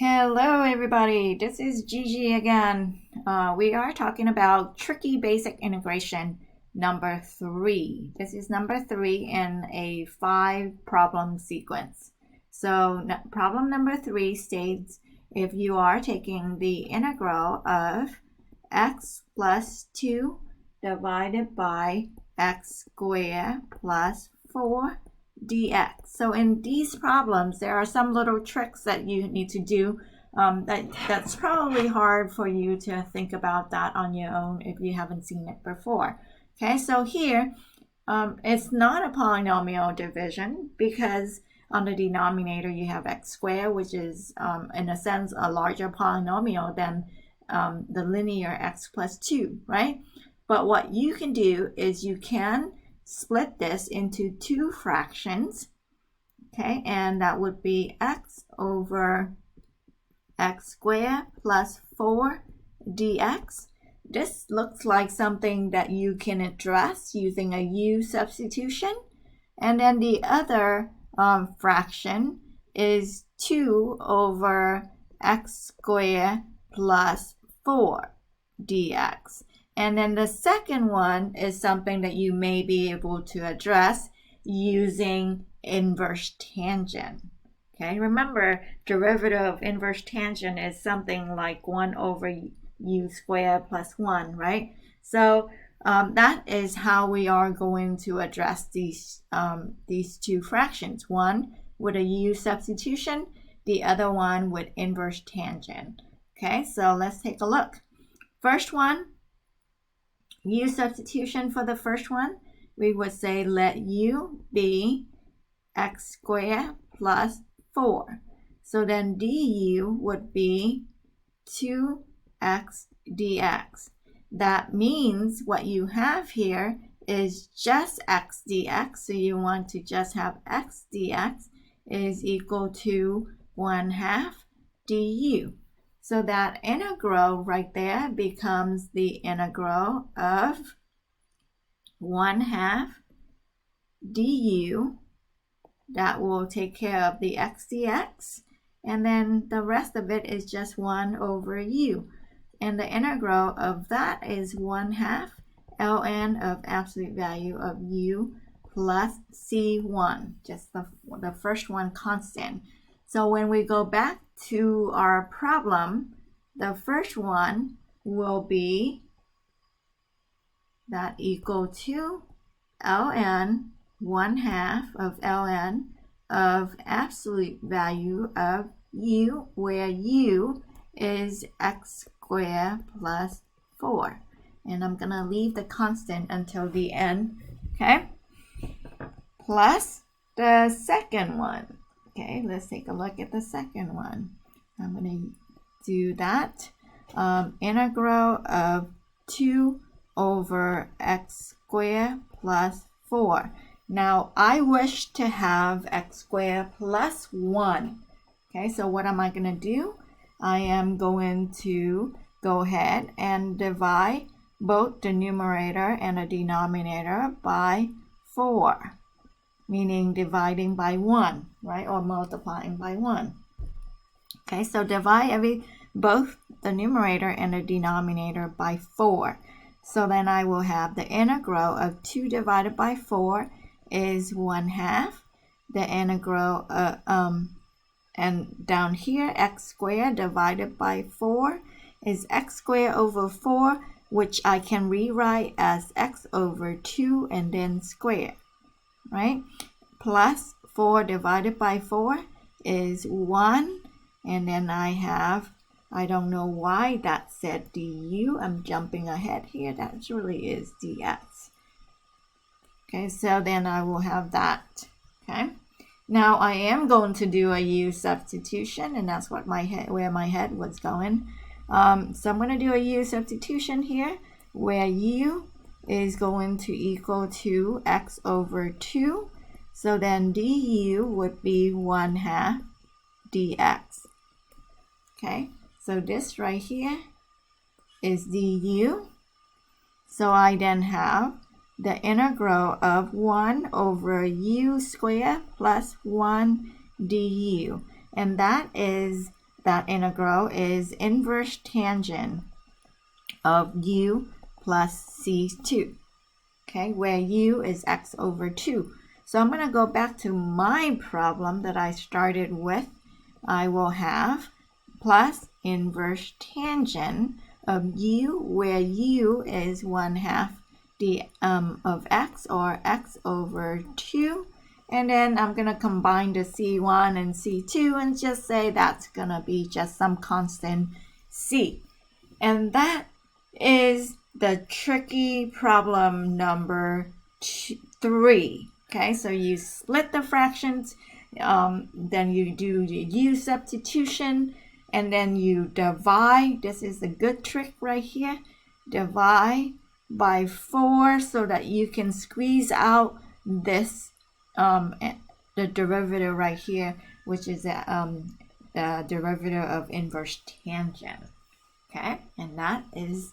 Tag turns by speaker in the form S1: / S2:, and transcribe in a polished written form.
S1: Hello everybody, this is Gigi again. We are talking about tricky basic integration number 3. This is number 3 in a 5 problem sequence. So problem number 3 states if you are taking the integral of x plus 2 divided by x squared plus 4 dx. So in these problems, there are some little tricks that you need to do. That's probably hard for you to think about that on your own if you haven't seen it before. Okay, so here, it's not a polynomial division because on the denominator you have x squared, which is in a sense a larger polynomial than the linear x plus 2, right? But what you can do is you can split this into 2 fractions, okay, and that would be x over x squared plus 4 dx. This looks like something that you can address using a u substitution. And then the other fraction is 2 over x squared plus 4 dx. And then the second one is something that you may be able to address using inverse tangent. Okay, remember derivative of inverse tangent is something like 1 over u squared plus 1, right? So that is how we are going to address these 2 fractions. One with a u substitution, the other one with inverse tangent. Okay, so let's take a look. First one, u substitution for the first one, we would say let u be x squared plus 4. So then du would be 2x dx. That means what you have here is just x dx. So you want to just have x dx is equal to 1/2 du. So that integral right there becomes the integral of 1/2 du. That will take care of the x dx. And then the rest of it is just 1 over u. And the integral of that is 1/2 ln of absolute value of u plus c1, just the first one constant. So when we go back to our problem, the first one will be that equal to ln 1/2 of ln of absolute value of u, where u is x squared plus 4. And I'm going to leave the constant until the end, okay? Plus the second one. Okay, let's take a look at the second one. I'm going to do that. Integral of 2 over x squared plus 4. Now, I wish to have x squared plus 1. Okay, so what am I going to do? I am going to go ahead and divide both the numerator and the denominator by 4. Meaning dividing by 1, right? Or multiplying by 1. Okay, so divide both the numerator and the denominator by 4. So then I will have the integral of 2 divided by 4 is 1/2. The integral, and down here, x squared divided by 4 is x squared over 4, which I can rewrite as x over 2 and then square. Right? Plus 4 divided by 4 is 1. And then I have, I don't know why that said du. I'm jumping ahead here. That really is dx. Okay, so then I will have that. Okay. Now I am going to do a u substitution, and that's what where my head was going. So I'm going to do a u substitution here, where u is going to equal to x over 2. So then du would be 1/2 dx. Okay, so this right here is du. So I then have the integral of 1 over u squared plus 1 du. And that is that integral is inverse tangent of u plus c2, okay, where u is x over 2. So I'm going to go back to my problem that I started with. I will have plus inverse tangent of u, where u is 1/2 the of x, or x over 2. And then I'm going to combine the c1 and c2 and just say that's going to be just some constant c. And that is the tricky problem number 3. Okay, so you split the fractions, then you do the u substitution, and then you divide. This is a good trick right here. Divide by 4 so that you can squeeze out this the derivative right here, which is the derivative of inverse tangent. Okay, and that is